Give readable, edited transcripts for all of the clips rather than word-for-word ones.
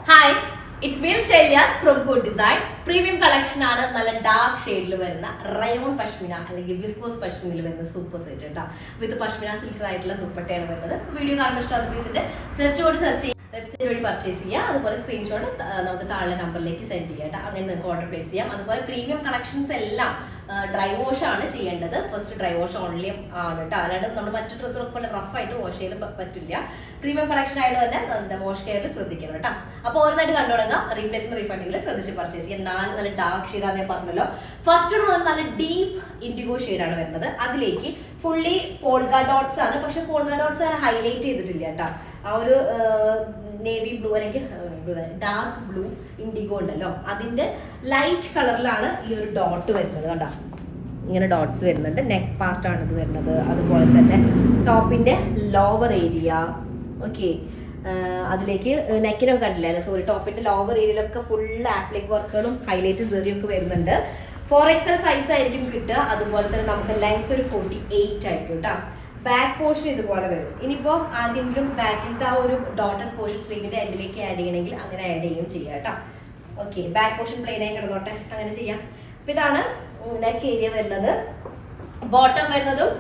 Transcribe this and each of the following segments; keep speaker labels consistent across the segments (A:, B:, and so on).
A: Hi, it's me Shailiyas from good design. Premium collection ആണ്. നല്ല dark ഷെയ്ഡിൽ വരുന്ന റയോൺ പഷ്മിന അല്ലെങ്കിൽ വിസ്കോസ് പഷ്മിനയിൽ വരുന്ന സൂപ്പർ സെറ്റ് കേട്ടോ. വിത്ത് പഷ്മിന സിൽക്ക് ആയിട്ടുള്ള ദുപ്പട്ടയാണ് വരുന്നത്. വീഡിയോ കാണുമ്പോൾ ഇഷ്ടമുള്ള പീസിന്റെ സെർച്ച് ചെയ്ത് വെബ്സൈറ്റ് വഴി പർച്ചേസ് ചെയ്യുക. അതുപോലെ സ്ക്രീൻഷോട്ട് നമുക്ക് താഴെ നമ്പറിലേക്ക് സെൻഡ് ചെയ്യാം കേട്ടോ. അങ്ങനെ നിങ്ങൾക്ക് ഓർഡർ പ്ലേസ് ചെയ്യാം. അതുപോലെ പ്രീമിയം കളക്ഷൻസ് എല്ലാം ഡ്രൈ വാഷ് ആണ് ചെയ്യേണ്ടത്. ഫസ്റ്റ് ഡ്രൈ വാഷ് ഓൺലി ആണ് കേട്ടോ. അല്ലാണ്ട് നമ്മൾ മറ്റു ഡ്രസ്സുകളൊക്കെ പോലെ റഫായിട്ട് വാഷ് ചെയ്ത് പറ്റില്ല. പ്രീമിയം കളക്ഷൻ ആയിട്ട് തന്നെ അതിന്റെ വാഷ് കെയറിൽ ശ്രദ്ധിക്കണം കേട്ടോ. അപ്പോൾ ഓരോന്നായിട്ട് കണ്ടു തുടങ്ങാം. റീപ്ലേസ്മെന്റ് റീഫണ്ടിങ്ങിൽ ശ്രദ്ധിച്ച് പർച്ചേസ് ചെയ്യാം. നല്ല ഡാർക്ക് ഷെയ്ഡാന്ന് ഞാൻ പറഞ്ഞല്ലോ. ഫസ്റ്റ് മുതൽ നല്ല ഡീപ്പ് ഇൻഡിഗോ ഷെയ്ഡാണ് വരുന്നത്. അതിലേക്ക് ഫുള്ളി പോൾഗ ഡോട്ട്സ് ആണ്. പക്ഷെ പോൾഗ ഡോട്ട്സ് ആണ് ഹൈലൈറ്റ് ചെയ്തിട്ടില്ല കേട്ടോ. ആ ഒരു നേവി ബ്ലൂ അല്ലെങ്കിൽ ഡാർക്ക് ബ്ലൂ ഇൻഡിഗോ ഉണ്ടല്ലോ, അതിന്റെ ലൈറ്റ് കളറിലാണ് ഈ ഒരു ഡോട്ട് വരുന്നത് കണ്ടോ. ഇങ്ങനെ ഡോട്ട്സ് വരുന്നുണ്ട്. നെക്ക് പാർട്ടാണ് ഇത് വരുന്നത്. അതുപോലെ തന്നെ ടോപ്പിന്റെ ലോവർ ഏരിയ ഓക്കെ. അതിലേക്ക് നെക്കിനൊക്കെ കണ്ടില്ല, സോറി, ടോപ്പിന്റെ ലോവർ ഏരിയയിലൊക്കെ ഫുൾ ആപ്ലിക് വർക്കുകളും ഹൈലൈറ്റ് സെറിയൊക്കെ വരുന്നുണ്ട്. 4XL സൈസ് ആയിരിക്കും കിട്ടുക. അതുപോലെ തന്നെ നമുക്ക് ലെങ്ത് ഒരു 48 ആയിരിക്കും കേട്ടോ. ബാക്ക് പോർഷൻ ഇതുപോലെ വരും. ഇനിയിപ്പോൾ ആരെങ്കിലും ബാക്കിലത്തെ ആ ഒരു ഡോട്ടഡ് പോർഷൻ സ്ലീവിന്റെ എൻഡിലേക്ക് ആഡ് ചെയ്യണമെങ്കിൽ അങ്ങനെ ആഡ് ചെയ്യുകയും ചെയ്യാം കേട്ടോ. ഓക്കെ, ബാക്ക് പോർഷൻ പ്ലെയിൻ ആയി കിടന്നോട്ടെ, അങ്ങനെ ചെയ്യാം. അപ്പൊ ഇതാണ് നെക്ക് ഏരിയ വരുന്നത്. ബോട്ടം വരുന്നതും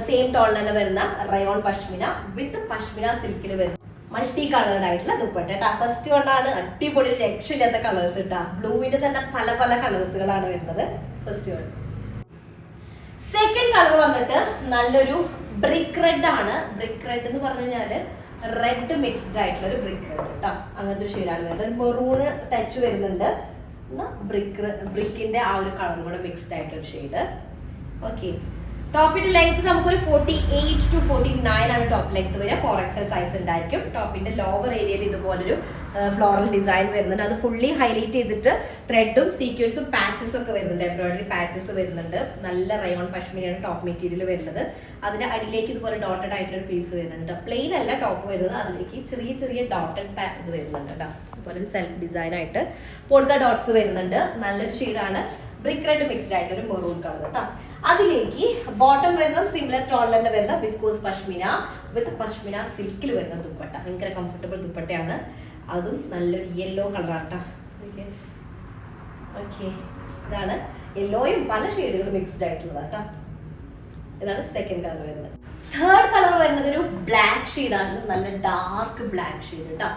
A: സെയിം ടോണിൽ തന്നെ വരുന്ന റയോൺ പഷ്മിന വിത്ത് പഷ്മിന സിൽക്കിൽ വരുന്ന മൾട്ടി കളേർഡ് ആയിട്ടുള്ള ദുപ്പട്ട കേട്ടോ. ഫസ്റ്റ് കൊണ്ടാണ് അടിപൊളി രക്ഷയില്ലാത്ത കളേഴ്സ് കേട്ടോ. ബ്ലൂവിന്റെ തന്നെ പല പല കളേഴ്സുകളാണ് വരുന്നത്. First one. സെക്കൻഡ് കളർ വന്നിട്ട് നല്ലൊരു ബ്രിക്ക് റെഡ് ആണ്. ബ്രിക്ക് റെഡ് എന്ന് പറഞ്ഞു കഴിഞ്ഞാല് റെഡ് മിക്സ്ഡ് ആയിട്ടുള്ള ഒരു ബ്രിക്ക് റെഡ് കേട്ടോ. അങ്ങനത്തെ ഒരു ഷെയ്ഡാണ് വരുന്നത്. മെറൂണ് ടച്ച് വരുന്നുണ്ട്. ബ്രിക്കിന്റെ ആ ഒരു കളർ കൂടെ മിക്സ്ഡ് ആയിട്ടൊരു ഷെയ്ഡ്. ഓക്കെ, ടോപ്പിന്റെ ലെങ്ത് നമുക്കൊരു 48 to 49 ആണ് ടോപ്പ് ലെങ്ത് വരിക. 4XL സൈസ് ഉണ്ടായിരിക്കും. ടോപ്പിന്റെ ലോവർ ഏരിയയിൽ ഇതുപോലൊരു ഫ്ലോറൽ ഡിസൈൻ വരുന്നുണ്ട്. അത് ഫുള്ളി ഹൈലൈറ്റ് ചെയ്തിട്ട് ത്രെഡും സീക്വൻസും പാച്ചസും ഒക്കെ വരുന്നുണ്ട്. എംബ്രോയിഡറി പാച്ചസ് വരുന്നുണ്ട്. നല്ല റയോൺ പഷ്മിനയാണ് ടോപ്പ് മെറ്റീരിയൽ വരുന്നത്. അതിന്റെ അടിയിലേക്ക് ഇതുപോലെ ഡോട്ടഡ് ആയിട്ടുള്ള ഒരു പീസ് വരുന്നുണ്ട്. പ്ലെയിൻ അല്ല ടോപ്പ് വരുന്നത്. അതിലേക്ക് ചെറിയ ചെറിയ ഡോട്ടഡ് ഇത് വരുന്നുണ്ട് കേട്ടോ. അതുപോലെ സെൽഫ് ഡിസൈൻ ആയിട്ട് പോൾക്ക ഡോട്ട്സ് വരുന്നുണ്ട്. നല്ലൊരു ഷെയ്ഡാണ്. ബ്രിക്ക് റെഡ് മിക്സ്ഡ് ആയിട്ട് ഒരു മെറൂൺ കളർ കേട്ടോ. അതിലേക്ക് ബോട്ടം വരുന്നത് സിമിലർ ടോണിൽ തന്നെ വരുന്ന വിസ്കോസ് പഷ്മിന വിത്ത് പഷ്മിന സിൽക്കിൽ വരുന്ന ദുപ്പട്ട. ഭയങ്കര കംഫർട്ടബിൾ ദുപ്പട്ടയാണ്. അതും നല്ലൊരു യെല്ലോ കളറാണ് കേട്ടോ. ഓക്കെ, ഇതാണ് യെല്ലോയും പല ഷെയ്ഡുകളും മിക്സ്ഡ് ആയിട്ടുള്ളതാണ് കേട്ടോ. ഇതാണ് സെക്കൻഡ് കളർ വരുന്നത്. തേർഡ് കളർ വരുന്നത് ഒരു ബ്ലാക്ക് ഷെയ്ഡാണ്. നല്ല ഡാർക്ക് ബ്ലാക്ക് ഷെയ്ഡ് കേട്ടോ.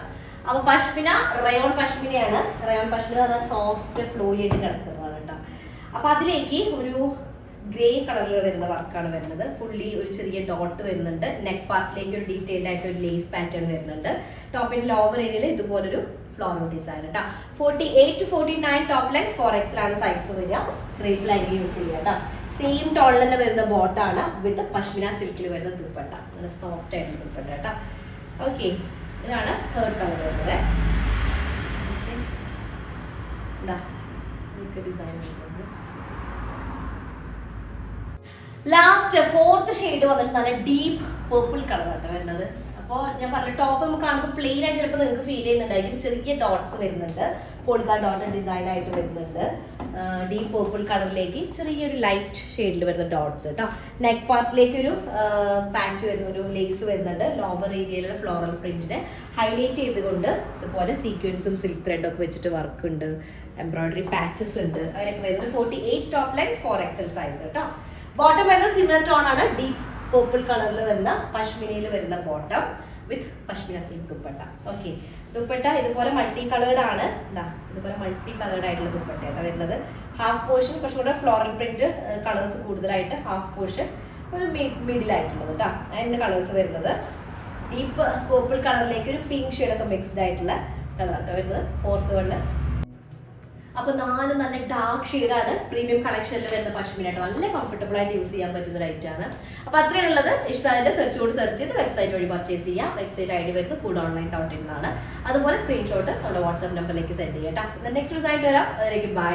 A: അപ്പൊ പഷ്മിന റയോൺ പഷ്മിനയാണ്. റയോൺ പഷ്മിന നല്ല സോഫ്റ്റ് ഫ്ലോയി ആയിട്ട് കിടക്കുന്നതാണ് കേട്ടോ. അപ്പൊ അതിലേക്ക് ഒരു ഗ്രേ കളറിൽ വരുന്ന വർക്കാണ് വരുന്നത്. ഫുള്ളി ഒരു ചെറിയ ഡോട്ട് വരുന്നുണ്ട്. നെക്ക് പാർട്ടിലേക്ക് ഒരു ഡീറ്റെയിൽഡ് ആയിട്ട് ഒരു ലേസ് പാറ്റേൺ വരുന്നുണ്ട്. ടോപ്പിന്റെ ലോവർ ഏരിയയിൽ ഇതുപോലൊരു ഫ്ലോറൽ ഡിസൈൻ കേട്ടോ. 48 to 49 ടോപ്പ് ലെങ്ത്. 4XL ആണ് സൈസ് വരിക. ക്രേപ്പ് ലൈൻ യൂസ് ചെയ്യുക കേട്ടോ. സെയിം ടോണിൽ തന്നെ വരുന്ന ബോട്ടാണ് വിത്ത് പഷ്മിന സിൽക്കിൽ വരുന്ന ദുപ്പട്ട. നല്ല സോഫ്റ്റ് ആയിട്ടുള്ള ദുപ്പട്ട കേട്ടോ. ഓക്കെ, ഇതാണ് തേർഡ് കളർ വരുന്നത്. ഡിസൈൻ ലാസ്റ്റ് ഫോർത്ത് ഷെയ്ഡ് വന്നിട്ട് നല്ല ഡീപ്പ് പേർപ്പിൾ കളറാണ് വരുന്നത്. അപ്പോൾ ഞാൻ പറഞ്ഞ ടോപ്പ് നമുക്ക് കാണുമ്പോൾ പ്ലെയിൻ ആയിട്ട് ചിലപ്പോൾ നിങ്ങൾക്ക് ഫീൽ ചെയ്യുന്നുണ്ടായിരിക്കും. ചെറിയ ഡോട്ട്സ് വരുന്നുണ്ട്. പോൾക്ക ഡോട്ട് ഡിസൈൻ ആയിട്ട് വരുന്നുണ്ട്. ഡീപ്പ് പേർപ്പിൾ കളറിലേക്ക് ചെറിയൊരു ലൈറ്റ് ഷെയ്ഡിൽ വരുന്ന ഡോട്ട്സ് കേട്ടോ. നെക്ക് പാർട്ടിലേക്ക് ഒരു പാച്ച് വരുന്ന ഒരു ലേസ് വരുന്നുണ്ട്. ലോവർ ഏരിയയിലുള്ള ഫ്ലോറൽ പ്രിന്റിനെ ഹൈലൈറ്റ് ചെയ്തുകൊണ്ട് ഇതുപോലെ സീക്വൻസും സിൽക്ക് ത്രെഡും ഒക്കെ വെച്ചിട്ട് വർക്ക് ഉണ്ട്. എംബ്രോയിഡറി പാച്ചസ് ഉണ്ട്. അതിനൊക്കെ വരുന്നത് 48 ടോപ്പ് ലെങ്ത്. 4XL സൈസ് കേട്ടോ. ബോട്ടം വരുന്നത് സിമിലർ ടോൺ ആണ്. ഡീപ്പ് പേർപ്പിൾ കളറിൽ വരുന്ന പഷ്മിനയിൽ വരുന്ന ബോട്ടം വിത്ത് പഷ്മിന സിൽക്ക് ദുപ്പട്ട. ഓക്കെ, ദുപ്പട്ട ഇതുപോലെ മൾട്ടി കളേർഡ് ആണ്. ഇതുപോലെ മൾട്ടി കളേർഡ് ആയിട്ടുള്ള ദുപ്പട്ടയാണ് വരുന്നത്. ഹാഫ് പോർഷൻ കുറച്ചും കൂടെ ഫ്ലോറൽ പ്രിന്റ് കളേഴ്സ് കൂടുതലായിട്ട്, ഹാഫ് പോർഷൻ ഒരു മിഡിൽ ആയിട്ടുള്ളത് കേട്ടോ. അതിന്റെ കളേഴ്സ് വരുന്നത് ഡീപ്പ് പേർപ്പിൾ കളറിലേക്ക് ഒരു പിങ്ക് ഷെയ്ഡൊക്കെ മിക്സ്ഡ് ആയിട്ടുള്ള കളറാണ് വരുന്നത്. Fourth one. അപ്പൊ 4 നല്ല ഡാർക്ക് ഷെയ്ഡാണ് പ്രീമിയം കളക്ഷനിൽ വരുന്ന പഷ്മിനായിട്ട്. നല്ല കംഫർട്ടബിൾ ആയിട്ട് യൂസ് ചെയ്യാൻ പറ്റുന്ന റൈറ്റ് ആണ്. അപ്പൊ അത്രയുള്ളത്. ഇഷ്ടമായിട്ട് സെർച്ച് ചെയ്ത് വെബ്സൈറ്റ് വഴി പർച്ചേസ് ചെയ്യാം. വെബ്സൈറ്റ് ID വരുന്നത് കൂടെ online.in ആണ്. അതുപോലെ സ്ക്രീൻഷോട്ട് നമ്മുടെ വാട്സ്ആപ്പ് നമ്പറിലേക്ക് സെൻഡ് ചെയ്യാം കേട്ടോ. നെക്സ്റ്റ് ഡിസൈൻ വരാം. അതിലേക്ക് ബൈ.